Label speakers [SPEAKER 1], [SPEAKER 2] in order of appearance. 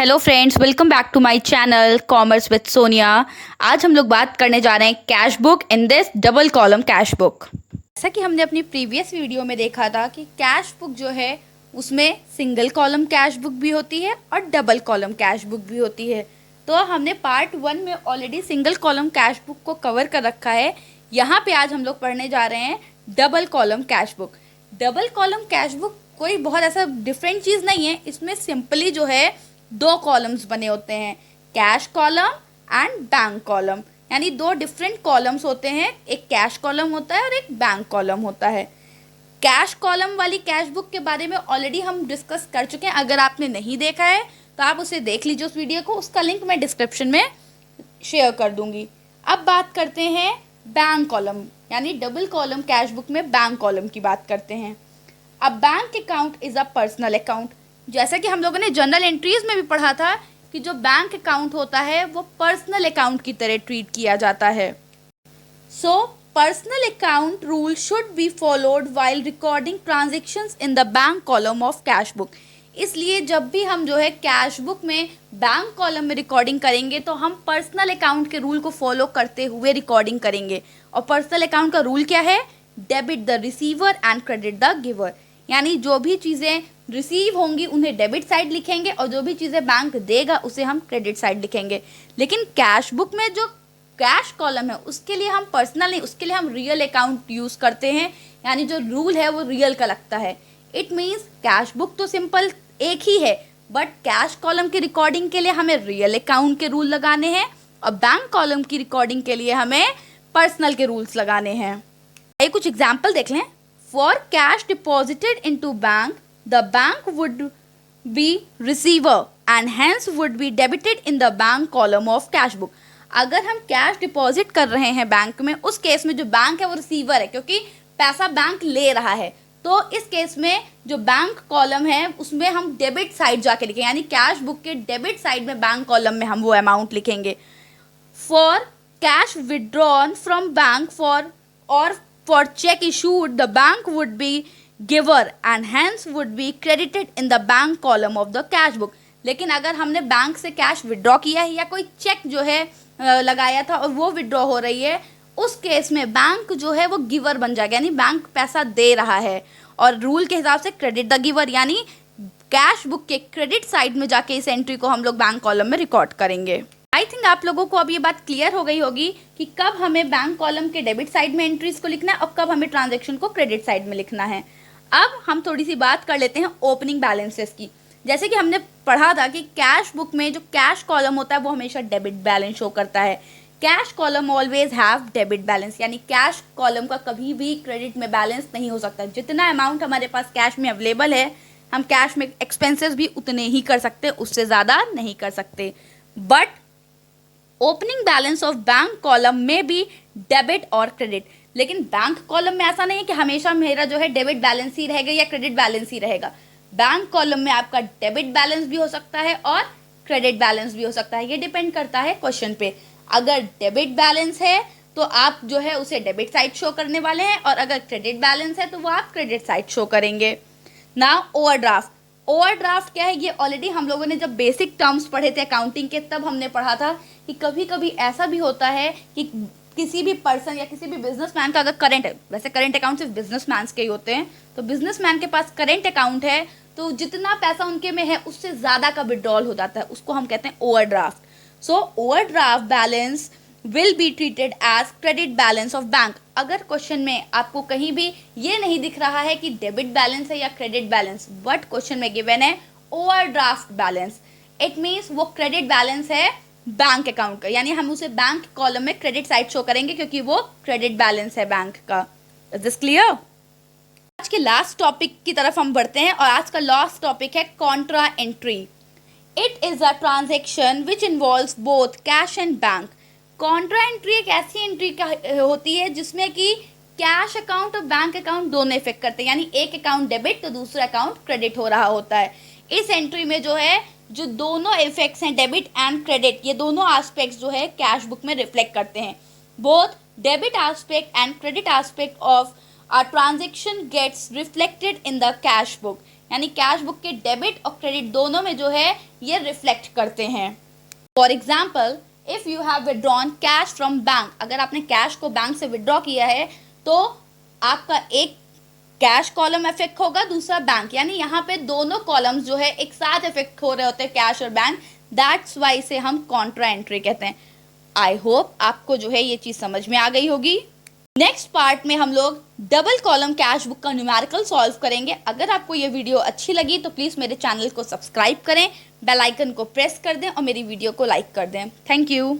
[SPEAKER 1] Hello friends, welcome back to my channel commerce with Sonia. आज हम लोग बात करने जा रहे हैं cash book in this double column cash book. जैसा कि हमने अपनी प्रीवियस वीडियो में देखा था कि कैश बुक जो है उसमें सिंगल कॉलम कैश बुक भी होती है और डबल कॉलम कैश बुक भी होती है। तो हमने पार्ट 1 में already single column cash book को कवर कर रखा है। यहाँ पे आज हम लोग पढ़ने जा रहे हैं double column cash book. Double column cash book कोई बहुत ऐसा डिफरेंट चीज़ नहीं है। इसमें सिंपली जो है दो कॉलम्स बने होते हैं, cash column and bank column, यानी दो डिफरेंट कॉलम्स होते हैं। एक कैश कॉलम होता है और एक बैंक कॉलम होता है। कैश कॉलम वाली कैश बुक के बारे में ऑलरेडी हम डिस्कस कर चुके हैं। अगर आपने नहीं देखा है तो आप उसे देख लीजिए उस वीडियो को, उसका लिंक मैं डिस्क्रिप्शन में शेयर कर दूंगी। अब बात करते हैं बैंक कॉलम, यानी डबल कॉलम कैश बुक में बैंक कॉलम की बात करते हैं। अब bank account is a personal account. जैसा कि हम लोगों ने जर्नल एंट्रीज में भी पढ़ा था कि जो बैंक अकाउंट होता है वो पर्सनल अकाउंट की तरह ट्रीट किया जाता है। So personal account rule should be followed while recording transactions in the bank column of cash book. इसलिए जब भी हम जो है कैश बुक में बैंक कॉलम में रिकॉर्डिंग करेंगे तो हम पर्सनल अकाउंट के रूल को फॉलो करते हुए रिकॉर्डिंग करेंगे। और पर्सनल अकाउंट का रूल क्या है? Debit the receiver and credit the giver, यानी जो भी चीज़ें रिसीव होंगी उन्हें डेबिट साइड लिखेंगे और जो भी चीज़ें बैंक देगा उसे हम क्रेडिट साइड लिखेंगे। लेकिन कैश बुक में जो कैश कॉलम है उसके लिए हम पर्सनल नहीं, उसके लिए हम रियल अकाउंट यूज़ करते हैं, यानी जो रूल है वो रियल का लगता है। इट मीन्स कैश बुक तो सिंपल एक ही है, बट कैश कॉलम की रिकॉर्डिंग के लिए हमें रियल अकाउंट के रूल लगाने हैं और बैंक कॉलम की रिकॉर्डिंग के लिए हमें पर्सनल के रूल्स लगाने हैं। आइए कुछ एग्जाम्पल देख लें। For cash deposited into bank, the bank would be receiver and hence would be debited in the bank column of cash book. अगर हम कैश डिपॉजिट कर रहे हैं बैंक में, उस केस में जो बैंक है वो रिसीवर है क्योंकि पैसा बैंक ले रहा है। तो इस केस में जो बैंक कॉलम है उसमें हम डेबिट साइड जाके लिखेंगे, यानी कैश बुक के डेबिट साइड में बैंक कॉलम में हम वो अमाउंट लिखेंगे। For cash withdrawn from bank for check issued, the bank would be giver and hence would be credited in the bank column of the cash book. लेकिन अगर हमने bank से cash withdraw किया है या कोई चेक जो है लगाया था और वो विड्रॉ हो रही है, उस केस में बैंक जो है वो गिवर बन जाएगा, यानी बैंक पैसा दे रहा है और रूल के हिसाब से क्रेडिट द गिवर, यानी कैश बुक के क्रेडिट साइड में जाके इस एंट्री को हम लोग बैंक कॉलम में रिकॉर्ड करेंगे। आई थिंक आप लोगों को अब ये बात क्लियर हो गई होगी कि कब हमें बैंक कॉलम के डेबिट साइड में एंट्रीज को लिखना है और कब हमें ट्रांजैक्शन को क्रेडिट साइड में लिखना है। अब हम थोड़ी सी बात कर लेते हैं ओपनिंग बैलेंसेस की। जैसे कि हमने पढ़ा था कि कैश बुक में जो कैश कॉलम होता है वो हमेशा डेबिट बैलेंस शो करता है। Cash column always have debit balance, यानी कैश कॉलम का कभी भी क्रेडिट में बैलेंस नहीं हो सकता। जितना अमाउंट हमारे पास कैश में अवेलेबल है हम कैश में एक्सपेंसेस भी उतने ही कर सकते, उससे ज़्यादा नहीं कर सकते। But opening balance of bank column में भी डेबिट और क्रेडिट, लेकिन बैंक कॉलम में ऐसा नहीं है कि हमेशा मेरा जो है डेबिट बैलेंस ही रहेगा या क्रेडिट बैलेंस ही रहेगा। बैंक कॉलम में आपका डेबिट बैलेंस भी हो सकता है और क्रेडिट बैलेंस भी हो सकता है, ये डिपेंड करता है क्वेश्चन पे। अगर डेबिट बैलेंस है तो आप जो है उसे डेबिट साइड शो करने वाले हैं और अगर क्रेडिट बैलेंस है तो वो आप क्रेडिट साइड शो करेंगे। Now overdraft. ओवरड्राफ्ट क्या है? ये ऑलरेडी हम लोगों ने जब बेसिक टर्म्स पढ़े थे अकाउंटिंग के तब हमने पढ़ा था कि कभी कभी ऐसा भी होता है कि किसी भी पर्सन या किसी भी बिजनेसमैन का अगर करंट है, वैसे करंट अकाउंट सिर्फ बिजनेसमैन के ही होते हैं, तो बिजनेसमैन के पास करंट अकाउंट है तो जितना पैसा उनके में है उससे ज़्यादा का विड्रॉल हो जाता है, उसको हम कहते हैं overdraft. So overdraft balance will be treated as credit balance of bank. अगर क्वेश्चन में आपको कहीं भी ये नहीं दिख रहा है कि डेबिट बैलेंस है या क्रेडिट बैलेंस, बट क्वेश्चन में गिवन है ओवरड्राफ्ट बैलेंस, इट मीन्स वो क्रेडिट बैलेंस है बैंक अकाउंट का, यानी हम उसे बैंक कॉलम में क्रेडिट साइड शो करेंगे क्योंकि वो क्रेडिट बैलेंस है बैंक का। Is this clear? आज के लास्ट टॉपिक की तरफ हम बढ़ते हैं और आज का लास्ट टॉपिक है Contra entry. It is a transaction which involves both cash and bank. Contra entry एक ऐसी एंट्री होती है जिसमें कि कैश अकाउंट और बैंक अकाउंट दोनों इफेक्ट करते हैं, यानी एक अकाउंट डेबिट तो दूसरा अकाउंट क्रेडिट हो रहा होता है। इस एंट्री में जो है जो दोनों इफेक्ट्स हैं डेबिट एंड क्रेडिट, ये दोनों एस्पेक्ट्स जो है कैश बुक में रिफ्लेक्ट करते हैं। Both debit aspect and credit aspect of a transaction gets reflected in the cash book. यानी कैश बुक के डेबिट और क्रेडिट दोनों में जो है ये रिफ्लेक्ट करते हैं। For example, if you have withdrawn cash from bank, अगर आपने कैश को बैंक से विड्रॉ किया है तो आपका एक कैश कॉलम इफेक्ट होगा, दूसरा बैंक, यानी यहाँ पे दोनों कॉलम्स जो है एक साथ इफेक्ट हो रहे होते हैं, कैश और बैंक। दैट्स वाई इसे हम कॉन्ट्रा एंट्री कहते हैं। आई होप आपको जो है ये चीज़ समझ में आ गई होगी। नेक्स्ट पार्ट में हम लोग डबल कॉलम कैश बुक का न्यूमेरिकल सॉल्व करेंगे। अगर आपको ये वीडियो अच्छी लगी तो प्लीज़ मेरे चैनल को सब्सक्राइब करें, बेल आइकन को प्रेस कर दें और मेरी वीडियो को लाइक कर दें। Thank you.